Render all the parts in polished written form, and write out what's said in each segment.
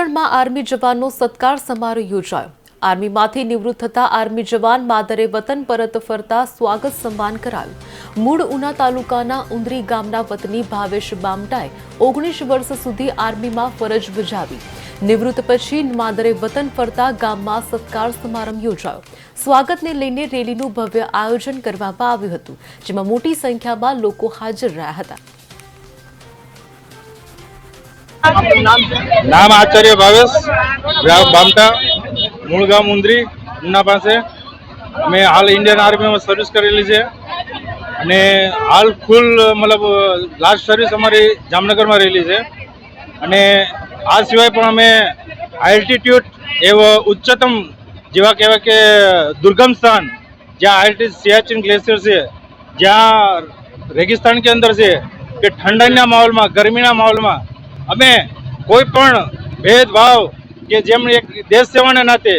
પાટણમાં આર્મી જવાનનો સત્કાર સમારોહ યોજાયો। આર્મીમાંથી નિવૃત્ત થતા આર્મી જવાન માદરે વતન પરત ફરતા સ્વાગત સન્માન કરાયું। મૂળ ઉના તાલુકાના ઉંદરી ગામના વતની ભાવેશ બામટાએ 19 વર્ષ સુધી આર્મીમાં ફરજ બજાવી। નિવૃત્ત પછી માદરે વતન ફરતા ગામમાં સત્કાર સમારંભ યોજાયો। સ્વાગતને લઈને રેલીનું ભવ્ય આયોજન કરવામાં આવ્યું હતું, જેમાં મોટી સંખ્યામાં લોકો હાજર રહ્યા હતા। नाम आचार्य भावेश बामटा मूल गाम उंदरी उना पास मैं हाल इंडियन आर्मी में सर्विस करेली है અને હાલ ફૂલ મતલબ લાસ્ટ સર્વિસ અમારી જામનગરમાં રહેલી છે અને આ સિવાય પણ અમે આલ્ટિટ્યુડ એવો ઉચ્ચતમ જેવા કહેવાય કે દુર્ગમ સ્થાન જ્યાં આલ્ટિટ્યુડ સિયાચિન ગ્લેશિયર છે, જ્યાં રેગિસ્તાન કે અંદર છે કે ઠંડીના માહોલમાં ગરમીના માહોલમાં અમે કોઈ પણ ભેદભાવ કે જેમણે એક દેશ સેવાના નાતે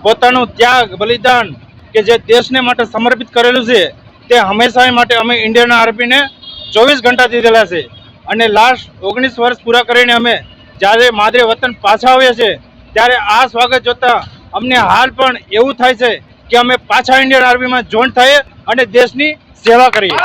પોતાનું ત્યાગ બલિદાન કે જે દેશને માટે સમર્પિત કરેલું છે તે હંમેશા માટે અમે ઇન્ડિયન આર્મીને 24 ઘંટા દીધેલા છે અને લાસ્ટ 19 વર્ષ પૂરા કરીને અમે જ્યારે માદરે વતન પાછા આવ્યા છે ત્યારે આ સ્વાગત જોતા અમને હાલ પણ એવું થાય છે કે અમે પાછા ઇન્ડિયન આર્મીમાં જોઈન થઈએ અને દેશની સેવા કરીએ।